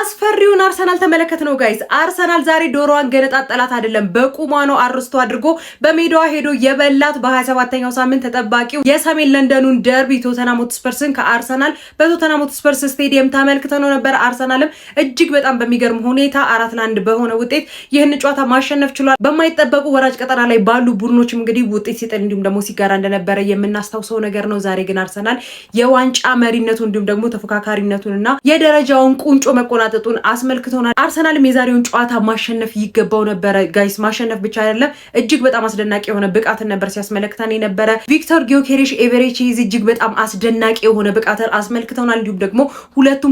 አስፈሪውን አርሰናል ተመለከትነው ጋይስ። አርሰናል ዛሬ ዶሮዋን ገነጣጠላት አይደለም በቁሟ ነው አርስቶ አድርጎ በሜዳዋ ሄዶ የበላት። በ27ኛው ሳምንት ተጠባቂው የሰሜን ለንደኑን ደርቢ ቶተንሃም ሆትስፐርስን ከአርሰናል በቶተንሃም ሆትስፐርስ ስቴዲየም ተመልክተነው ነበር። አርሰናልም እጅግ በጣም በሚገርም ሁኔታ 4-1 በሆነ ውጤት ይህን ጨዋታ ማሸነፍ ችሏል። በማይጠበቁ ወራጅ ቀጠና ላይ ባሉ ቡድኖችም እንግዲህ ውጤት ሲጥል እንዲሁም ደግሞ ሲጋራ እንደነበረ የምናስታውሰው ነገር ነው። ዛሬ ግን አርሰናል የዋንጫ መሪነቱ እንዲሁም ደግሞ ተፎካካሪነቱንና የደረጃውን ቁንጮ መቆናጠጡን አስመልክቶናል። አርሰናልም የዛሬውን ጨዋታ ማሸነፍ ይገባው ነበረ ጋይስ። ማሸነፍ ብቻ አይደለም እጅግ በጣም አስደናቂ የሆነ ብቃትን ነበር ሲያስመለክተን የነበረ። ቪክተር ጊዮኬሬሽ ኤቨሬቺዝ እጅግ በጣም አስደናቂ የሆነ ብቃትን አስመልክተናል። እንዲሁም ደግሞ ሁለት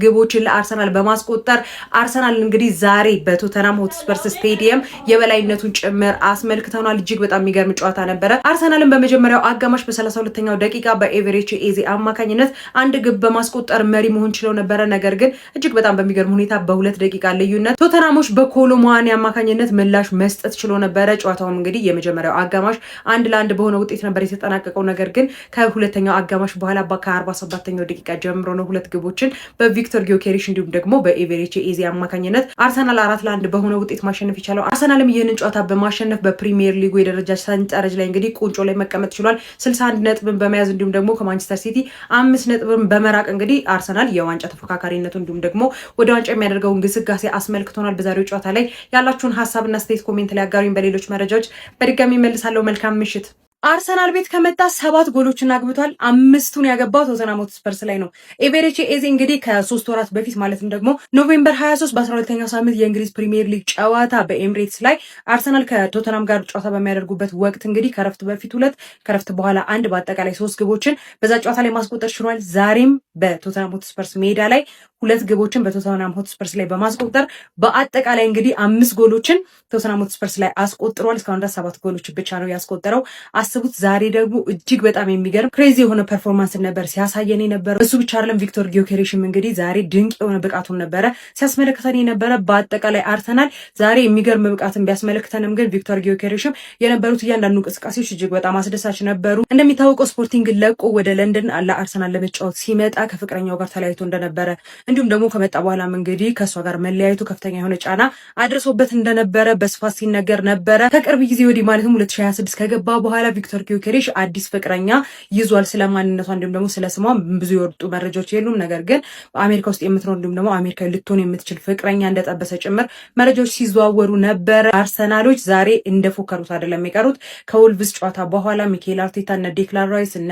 ግቦችን ለአርሰናል በማስቆጠር አርሰናል እንግዲህ ዛሬ በቶተንሃም ሆትስፐርስ ስቴዲየም የበላይነቱን ጭምር አስመልክተናል። እጅግ በጣም የሚገርም ጨዋታ ነበረ። አርሰናልም በመጀመሪያው አጋማሽ በ32ኛው ደቂቃ በኤቨሬቺዝ አማካኝነት አንድ ግብ በማስቆጠር መሪ መሆን ችለው ነበረ። ነገር ግን እጅግ በጣም በሚገርም ሁኔታ በ2 ደቂቃ ልዩነት ቶተንሃሞች በኮሎሙዋኒ አማካኝነት ምላሽ መስጠት ችሎ ነበረ። ጨዋታውም እንግዲህ የመጀመሪያው አጋማሽ 1-1 በሆነ ውጤት ነበር የተጠናቀቀው። ነገር ግን ከሁለተኛው አጋማሽ በኋላ ከ47ኛው ደቂቃ ጀምሮ ነው 2 ግቦችን በቪክተር ጊዮኬሬሽ እንዲሁም ደግሞ በኤቨሬቺዝ አማካኝነት አርሰናል 4-1 በሆነ ውጤት ማሸነፍ ይቻላል። አርሰናልም ይህንን ጨዋታ በማሸነፍ በፕሪሚየር ሊጉ የደረጃ ሰንጠረዥ ላይ እንግዲህ ቁንጮ ላይ መቀመጥ ችሏል። 61 ነጥብን በመያዝ እንዲሁም ደግሞ ከማንቸስተር ሲቲ 5 ነጥብን በመራቅ እንግዲህ አርሰናል የዋንጫ ተፎካካሪነቱ እንዲሁም ደግሞ ወደ ዋንጫ የሚያደርገውን ግስጋሴ አስመልክቶናል። በዛሬው ጨዋታ ላይ ያላችሁን ሀሳብና ስቴት ኮሜንት ላይ አጋሩኝ። በሌሎች መረጃዎች በድጋሚ መልሳለሁ። መልካም ምሽት። አርሰናል ቤት ከመጣ 7 ጎሎችን አግብቷል። 5ቱን ያገባው ቶተንሃም ሆትስፐርስ ላይ ነው። ኤቨሬቺዝ እንግዲህ ከ3 ወራት በፊት ማለትም ደግሞ ኖቬምበር 23 በ12ኛው ሳምንት የእንግሊዝ ፕሪሚየር ሊግ ጨዋታ በኤምሬትስ ላይ አርሰናል ከቶተንሃም ጋር ጨዋታ በሚያደርጉበት ወቅት እንግዲህ ከረፍት በፊት 2 ከረፍት በኋላ 1 በአጠቃላይ 3 ግቦችን በዛ ጨዋታ ላይ ማስቆጠር ችሏል። ዛሬም በቶተንሃም ሆትስፐርስ ሜዳ ላይ 2 ግቦችን በቶተንሃም ሆትስፐርስ ላይ በማስቆጠር በአጠቃላይ እንግዲህ 5 ጎሎችን ቶተንሃም ሆትስፐርስ ላይ አስቆጥሯል። እስካሁን ድረስ 7 ጎሎች ብቻ ነው ያስቆጠረው። አስቡት። ዛሬ ደግሞ እጅግ በጣም የሚገርም ክሬዚ የሆነ ፐርፎርማንስ ነበር ሲያሳየን የነበረው። እሱ ብቻ አይደለም፣ ቪክተር ጊዮኬሬሽም እንግዲህ ዛሬ ድንቅ የሆነ ብቃቱን ነበረ ሲያስመለክተን የነበረ። በአጠቃላይ አርሰናል ዛሬ የሚገርም ብቃትን ቢያስመለክተንም ግን ቪክተር ጊዮኬሬሽም የነበሩት እያንዳንዱ እንቅስቃሴዎች እጅግ በጣም አስደሳች ነበሩ። እንደሚታወቀው ስፖርቲንግ ለቆ ወደ ለንደን ለአርሰናል ለመጫወት ሲመጣ ከፍቅረኛው ጋር ተለያይቶ እንደነበረ እንዲሁም ደግሞ ከመጣ በኋላም እንግዲህ ከእሷ ጋር መለያየቱ ከፍተኛ የሆነ ጫና አድርሶበት እንደነበረ በስፋት ሲነገር ነበረ። ከቅርብ ጊዜ ወዲህ ማለትም 2026 ከገባ በኋላ ቪክተር ጊዮኬሬሽ አዲስ ፍቅረኛ ይዟል። ስለማንነቷ እንዲሁም ደግሞ ስለ ስሟ ብዙ የወጡ መረጃዎች የሉም። ነገር ግን በአሜሪካ ውስጥ የምትኖር እንዲሁም ደግሞ አሜሪካዊ ልትሆን የምትችል ፍቅረኛ እንደጠበሰ ጭምር መረጃዎች ሲዘዋወሩ ነበረ። አርሰናሎች ዛሬ እንደፎከሩት አይደለም የቀሩት። ከወልቭስ ጨዋታ በኋላ ሚኬል አርቴታ እነ ዴክላን ራይስ እነ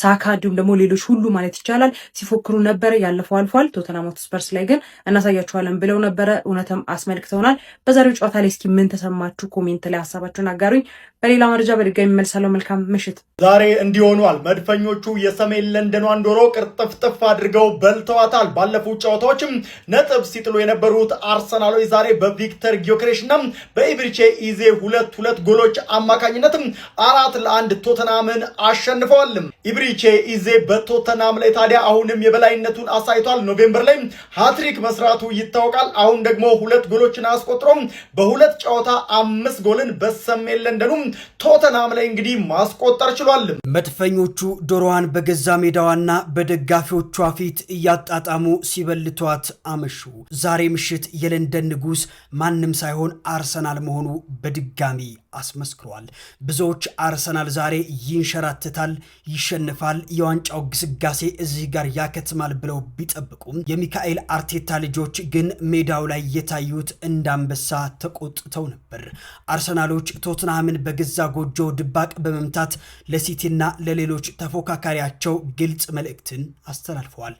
ሳካ እንዲሁም ደግሞ ሌሎች ሁሉ ማለት ይቻላል ሲፎክሩ ነበረ። ያለፈው አልፏል። ቶተንሃም ሆትስፐርስ ላይ ግን እናሳያችኋለን ብለው ነበረ። እውነትም አስመልክተውናል። በዛሬው ጨዋታ ላይ እስኪ ምን ተሰማችሁ? ኮሜንት ላይ ሀሳባችሁን አጋሩኝ። በሌላ መረጃ በድጋሚ መልሳለሁ። መልካም ምሽት። ዛሬ እንዲሆኗል መድፈኞቹ የሰሜን ለንደኗን ዶሮ ቅርጥፍጥፍ አድርገው በልተዋታል። ባለፉት ጨዋታዎችም ነጥብ ሲጥሉ የነበሩት አርሰናሎች ዛሬ በቪክተር ጊዮኬሬሽና በኤቨሬቺዝ 2 ጎሎች አማካኝነትም 4-1 ቶተንሃምን አሸንፈዋል። ኤቨሬቺዝ በቶተንሃም ላይ ታዲያ አሁንም የበላይነቱን አሳይቷል። ኖቬምበር ላይ ሃትሪክ መስራቱ ይታወቃል። አሁን ደግሞ 2 ጎሎችን አስቆጥሮም በ2 ጨዋታ 5 ጎልን በሰሜን ለንደኑ ቶተንሃም ላይ እንግዲህ ማስቆጠር ችሏል። መድፈኞቹ ዶሮዋን በገዛ ሜዳዋና በደጋፊዎቿ ፊት እያጣጣሙ ሲበልቷት አመሹ። ዛሬ ምሽት የለንደን ንጉስ ማንም ሳይሆን አርሰናል መሆኑ በድጋሚ አስመስክሯል። ብዙዎች አርሰናል ዛሬ ይንሸራተታል፣ ይሸንፋል፣ የዋንጫው ግስጋሴ እዚህ ጋር ያከትማል ብለው ቢጠብቁም የሚካኤል አርቴታ ልጆች ግን ሜዳው ላይ የታዩት እንዳንበሳ ተቆጥተው ነበር። አርሰናሎች ቶትንሃምን በገዛ ጎጆ ድባቅ በመምታት ለሲቲና ለሌሎች ተፎካካሪያቸው ግልጽ መልእክትን አስተላልፈዋል።